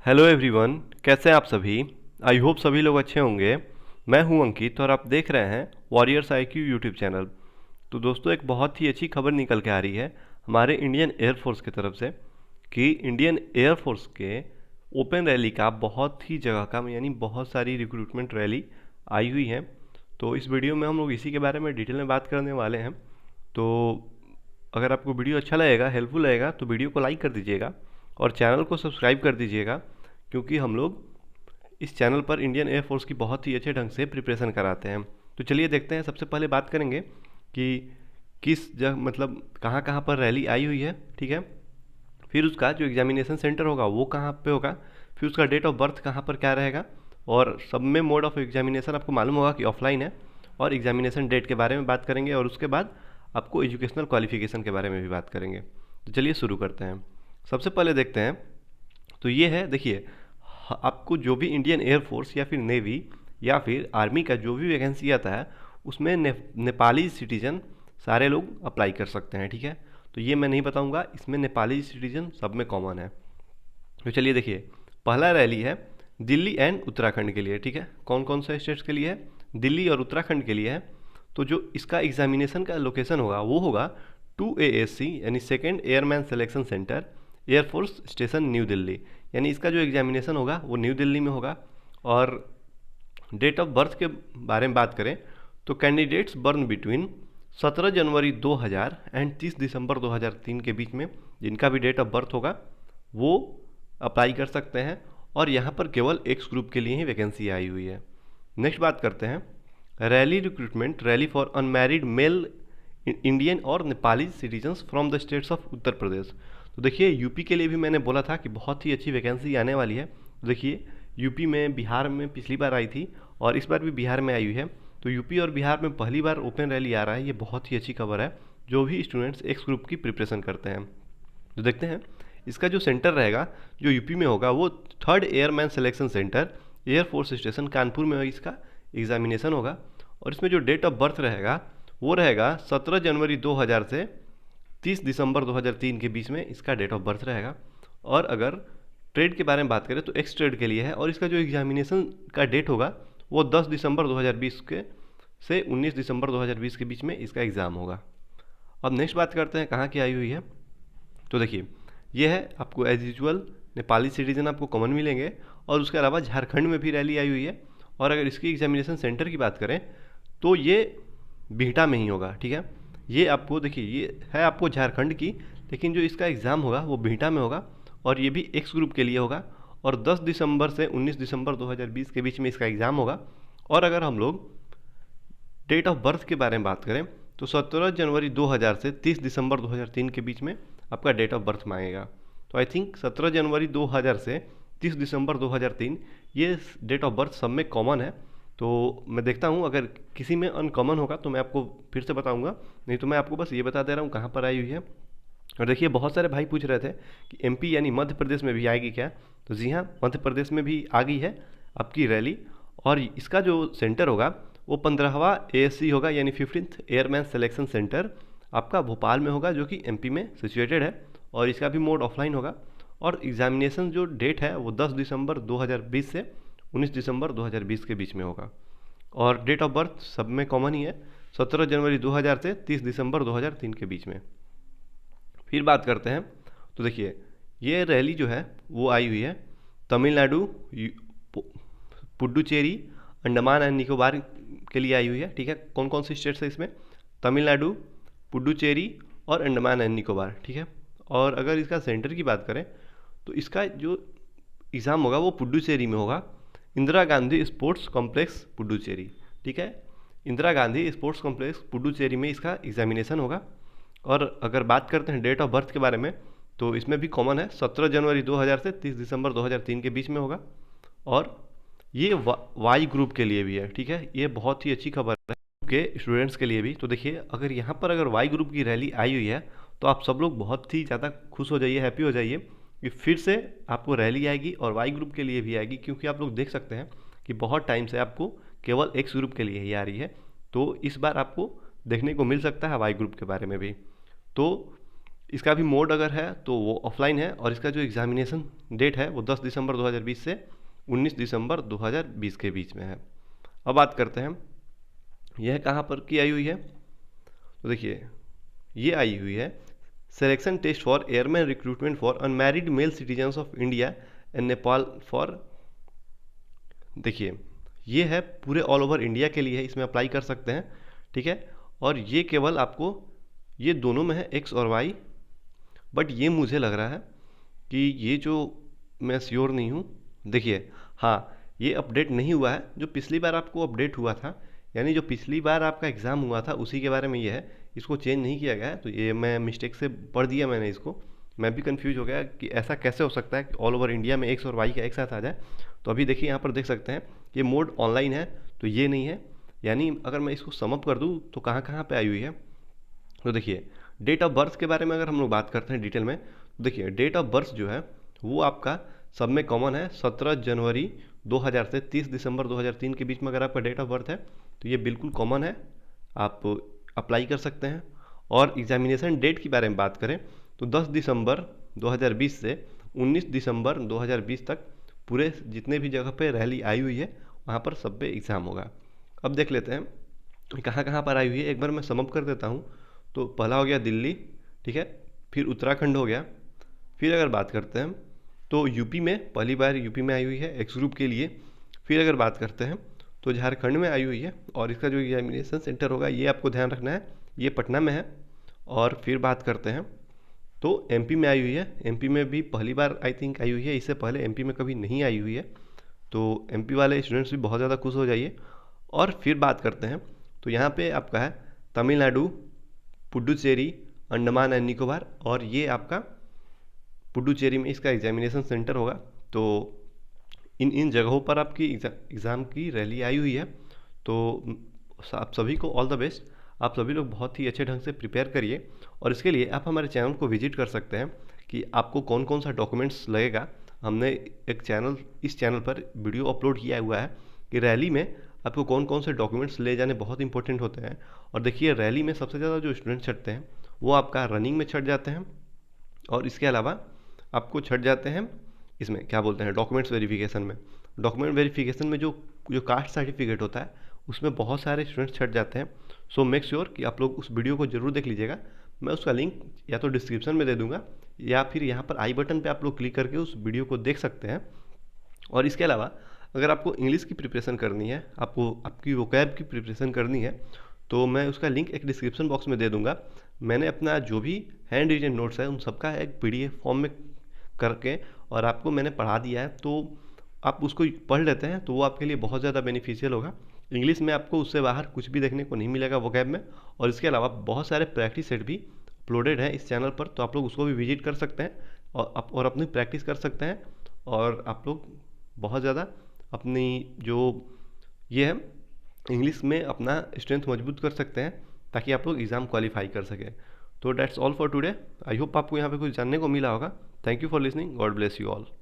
Hello everyone, कैसे हैं आप सभी। आई होप सभी लोग अच्छे होंगे। मैं हूं अंकित और आप देख रहे हैं वॉरियर्स आईक्यू यूट्यूब चैनल। तो दोस्तों, एक बहुत ही अच्छी खबर निकल के आ रही है हमारे इंडियन एयरफोर्स की तरफ से कि इंडियन एयरफोर्स के ओपन रैली का बहुत ही जगह का यानी बहुत सारी रिक्रूटमेंट रैली आई हुई है। तो इस वीडियो में हम लोग इसी के बारे में डिटेल में बात करने वाले हैं। तो अगर आपको वीडियो अच्छा लगेगा, हेल्पफुल लगेगा, तो वीडियो को लाइक कर दीजिएगा और चैनल को सब्सक्राइब कर दीजिएगा, क्योंकि हम लोग इस चैनल पर इंडियन एयरफोर्स की बहुत ही अच्छे ढंग से प्रिपरेशन कराते हैं। तो चलिए देखते हैं। सबसे पहले बात करेंगे कि किस जगह मतलब कहाँ कहाँ पर रैली आई हुई है, ठीक है। फिर उसका जो एग्जामिनेशन सेंटर होगा वो कहाँ पे होगा, फिर उसका डेट ऑफ बर्थ कहाँ पर क्या रहेगा, और सब में मोड ऑफ एग्जामिनेशन आपको मालूम होगा कि ऑफलाइन है, और एग्जामिनेशन डेट के बारे में बात करेंगे, और उसके बाद आपको एजुकेशनल क्वालिफिकेशन के बारे में भी बात करेंगे। तो चलिए शुरू करते हैं। सबसे पहले देखते हैं। तो ये है, देखिए, आपको जो भी इंडियन एयरफोर्स या फिर नेवी या फिर आर्मी का जो भी वैकेंसी आता है उसमें नेपाली सिटीजन सारे लोग अप्लाई कर सकते हैं, ठीक है। तो ये मैं नहीं बताऊंगा, इसमें नेपाली सिटीजन सब में कॉमन है। तो चलिए देखिए, पहला रैली है दिल्ली एंड उत्तराखंड के लिए, ठीक है। कौन कौन से स्टेट्स के लिए है? दिल्ली और उत्तराखंड के लिए है। तो जो इसका एग्जामिनेशन का लोकेशन होगा वो होगा 2ASC यानी second airman selection centre, air force station new Delhi. यानी इसका जो एग्जामिनेशन होगा वो न्यू दिल्ली में होगा। और डेट ऑफ बर्थ के बारे में बात करें तो candidates burn between 17 January 2000 and 30 दिसंबर 2003 के बीच में जिनका भी डेट ऑफ बर्थ होगा वो अप्लाई कर सकते हैं। और यहाँ पर केवल एक्स ग्रुप के लिए ही वैकेंसी आई हुई है। नेक्स्ट बात करते हैं rally recruitment, rally for unmarried male Indian और Nepali citizens from the states of Uttar Pradesh. तो देखिए, यूपी के लिए भी मैंने बोला था कि बहुत ही अच्छी वैकेंसी आने वाली है। तो देखिए, यूपी में, बिहार में पिछली बार आई थी और इस बार भी बिहार में आई हुई है। तो यूपी और बिहार में पहली बार ओपन रैली आ रहा है। ये बहुत ही अच्छी खबर है जो भी स्टूडेंट्स एक्स ग्रुप की प्रिपरेशन करते हैं। तो देखते हैं इसका जो सेंटर रहेगा जो यूपी में होगा वो third airman selection centre, air force station Kanpur में इसका एग्जामिनेशन होगा। और इसमें जो डेट ऑफ बर्थ रहेगा वो रहेगा 17 जनवरी 2000 से 30 दिसंबर 2003 के बीच में इसका डेट ऑफ बर्थ रहेगा। और अगर ट्रेड के बारे में बात करें तो एक्स ट्रेड के लिए है, और इसका जो एग्जामिनेशन का डेट होगा वो 10 दिसंबर 2020 के से 19 दिसंबर 2020 के बीच में इसका एग्ज़ाम होगा। अब नेक्स्ट बात करते हैं कहाँ की आई हुई है। तो देखिए, ये है आपको एज यूजल नेपाली सिटीजन आपको कॉमन मिलेंगे, और उसके अलावा झारखंड में भी रैली आई हुई है। और अगर इसकी एग्जामिनेशन सेंटर की बात करें तो ये बिहटा में ही होगा, ठीक है। ये आपको देखिए, ये है आपको झारखंड की, लेकिन जो इसका एग्ज़ाम होगा वो बिहटा में होगा, और ये भी एक्स ग्रुप के लिए होगा। और 10 दिसंबर से 19 दिसंबर 2020 के बीच में इसका एग्ज़ाम होगा। और अगर हम लोग डेट ऑफ बर्थ के बारे में बात करें तो 17 जनवरी 2000 से 30 दिसंबर 2003 के बीच में आपका डेट ऑफ बर्थ मांगेगा। तो आई थिंक 17 जनवरी 2000 से 30 दिसंबर 2003 ये डेट ऑफ बर्थ सब में कॉमन है। तो मैं देखता हूँ अगर किसी में अनकॉमन होगा तो मैं आपको फिर से बताऊँगा, नहीं तो मैं आपको बस ये बता दे रहा हूँ कहाँ पर आई हुई है। और देखिए, बहुत सारे भाई पूछ रहे थे कि एमपी यानी मध्य प्रदेश में भी आएगी क्या। तो जी हाँ, मध्य प्रदेश में भी आ गई है आपकी रैली। और इसका जो सेंटर होगा वो 15वां ASC होगा यानी 15th एयरमैन सिलेक्शन सेंटर आपका भोपाल में होगा, जो कि एमपी में सिचुएटेड है। और इसका भी मोड ऑफलाइन होगा। और एग्जामिनेशन जो डेट है वो 10 दिसंबर 2020 से 19 दिसंबर 2020 के बीच में होगा। और डेट ऑफ बर्थ सब में कॉमन ही है, 17 जनवरी 2000 से 30 दिसंबर 2003 के बीच में। फिर बात करते हैं। तो देखिए, ये रैली जो है वो आई हुई है तमिलनाडु, पुडुचेरी, अंडमान एंड निकोबार के लिए आई हुई है, ठीक है। कौन कौन सी स्टेट्स है इसमें? तमिलनाडु, पुडुचेरी और अंडमान एंड निकोबार, ठीक है। और अगर इसका सेंटर की बात करें तो इसका जो एग्ज़ाम होगा वो पुडुचेरी में होगा, इंदिरा गांधी स्पोर्ट्स कॉम्प्लेक्स पुडुचेरी, ठीक है। इंदिरा गांधी स्पोर्ट्स कॉम्प्लेक्स पुडुचेरी में इसका एग्जामिनेशन होगा। और अगर बात करते हैं डेट ऑफ बर्थ के बारे में तो इसमें भी कॉमन है, 17 जनवरी 2000 से 30 दिसंबर 2003 के बीच में होगा। और ये वाई ग्रुप के लिए भी है, ठीक है। ये बहुत ही अच्छी खबर है के स्टूडेंट्स के लिए भी। तो देखिए, अगर यहाँ पर अगर वाई ग्रुप की रैली आई हुई है तो आप सब लोग बहुत ही ज़्यादा खुश हो जाइए, हैप्पी हो जाइए कि फिर से आपको रैली आएगी और वाई ग्रुप के लिए भी आएगी, क्योंकि आप लोग देख सकते हैं कि बहुत टाइम से आपको केवल एक्स ग्रुप के लिए ही आ रही है। तो इस बार आपको देखने को मिल सकता है वाई ग्रुप के बारे में भी। तो इसका भी मोड अगर है तो वो ऑफलाइन है, और इसका जो एग्जामिनेशन डेट है वो 10 दिसंबर 2020 से 19 दिसंबर 2020 के बीच में है। अब बात करते हैं यह कहाँ पर की आई हुई है। तो देखिए ये आई हुई है selection test for airman recruitment for unmarried male citizens of India and Nepal for, देखिए ये है पूरे ऑल ओवर इंडिया के लिए है, इसमें अप्लाई कर सकते हैं, ठीक है। और ये केवल आपको ये दोनों में है एक्स और वाई, बट ये मुझे लग रहा है कि ये जो, मैं श्योर नहीं हूँ। देखिए हाँ, ये अपडेट नहीं हुआ है, जो पिछली बार आपको अपडेट हुआ था, यानी जो पिछली बार आपका एग्ज़ाम हुआ था उसी के बारे में ये है, इसको चेंज नहीं किया गया है। तो ये मैं मिस्टेक से पढ़ दिया मैंने इसको, मैं भी कंफ्यूज हो गया कि ऐसा कैसे हो सकता है कि ऑल ओवर इंडिया में एक्स और वाई का एक साथ आ जाए। तो अभी देखिए यहाँ पर देख सकते हैं ये मोड ऑनलाइन है, तो ये नहीं है। यानी अगर मैं इसको समअप कर दूँ तो कहाँ कहाँ पे आई हुई है। तो देखिए डेट ऑफ बर्थ के बारे में अगर हम लोग बात करते हैं डिटेल में, तो देखिए डेट ऑफ बर्थ जो है वो आपका सब में कॉमन है, 17 जनवरी 2000 से 30 दिसंबर 2003 के बीच में अगर आपका डेट ऑफ बर्थ है तो ये बिल्कुल कॉमन है, आप अप्लाई कर सकते हैं। और एग्जामिनेशन डेट के बारे में बात करें तो 10 दिसंबर 2020 से 19 दिसंबर 2020 तक पूरे जितने भी जगह पे रैली आई हुई है वहाँ पर सब पे एग्ज़ाम होगा। अब देख लेते हैं कहाँ कहाँ पर आई हुई है, एक बार मैं समअप कर देता हूँ। तो पहला हो गया दिल्ली, ठीक है, फिर उत्तराखंड हो गया, फिर अगर बात करते हैं तो यूपी में पहली बार यूपी में आई हुई है एक्स ग्रुप के लिए। फिर अगर बात करते हैं तो झारखंड में आई हुई है, और इसका जो एग्जामिनेशन सेंटर होगा ये आपको ध्यान रखना है, ये पटना में है। और फिर बात करते हैं तो एमपी में आई हुई है, एमपी में भी पहली बार आई थिंक आई हुई है, इससे पहले एमपी में कभी नहीं आई हुई है। तो एमपी वाले स्टूडेंट्स भी बहुत ज़्यादा खुश हो जाइए। और फिर बात करते हैं तो यहाँ पे आपका है तमिलनाडु, पुडुचेरी, अंडमान एंड निकोबार, और ये आपका पुडुचेरी में इसका एग्जामिनेशन सेंटर होगा। तो इन जगहों पर आपकी एग्ज़ाम की रैली आई हुई है। तो आप सभी को ऑल द बेस्ट, आप सभी लोग बहुत ही अच्छे ढंग से प्रिपेयर करिए। और इसके लिए आप हमारे चैनल को विजिट कर सकते हैं कि आपको कौन कौन सा डॉक्यूमेंट्स लगेगा। हमने इस चैनल पर वीडियो अपलोड किया हुआ है कि रैली में आपको कौन कौन से डॉक्यूमेंट्स ले जाने बहुत इंपॉर्टेंट होते हैं। और देखिए रैली में सबसे ज़्यादा जो स्टूडेंट छटते हैं वो आपका रनिंग में छट जाते हैं, और इसके अलावा आपको छट जाते हैं इसमें क्या बोलते हैं डॉक्यूमेंट्स वेरिफिकेशन में। डॉक्यूमेंट वेरिफिकेशन में जो जो कास्ट सर्टिफिकेट होता है उसमें बहुत सारे स्टूडेंट्स छट जाते हैं। सो मेक श्योर कि आप लोग उस वीडियो को जरूर देख लीजिएगा। मैं उसका लिंक या तो डिस्क्रिप्शन में दे दूंगा, या फिर यहाँ पर आई बटन पे आप लोग क्लिक करके उस वीडियो को देख सकते हैं। और इसके अलावा अगर आपको इंग्लिश की प्रिपरेशन करनी है, आपको आपकी वोकैब की प्रिपरेशन करनी है, तो मैं उसका लिंक एक डिस्क्रिप्शन बॉक्स में दे दूंगा। मैंने अपना जो भी हैंड रिटन नोट्स है उन सबका एक PDF फॉर्म में करके और आपको मैंने पढ़ा दिया है, तो आप उसको पढ़ लेते हैं तो वो आपके लिए बहुत ज़्यादा बेनिफिशियल होगा। इंग्लिश में आपको उससे बाहर कुछ भी देखने को नहीं मिलेगा वोकैब में। और इसके अलावा बहुत सारे प्रैक्टिस सेट भी अपलोडेड हैं इस चैनल पर, तो आप लोग उसको भी विजिट कर सकते हैं और अपनी प्रैक्टिस कर सकते हैं। और आप लोग बहुत ज़्यादा अपनी जो ये है इंग्लिश में अपना स्ट्रेंथ मजबूत कर सकते हैं, ताकि आप लोग एग्ज़ाम क्वालिफाई कर सकें। तो that's all for today. I hope आपको यहाँ पे कुछ जानने को मिला होगा। Thank you for listening. God bless you all.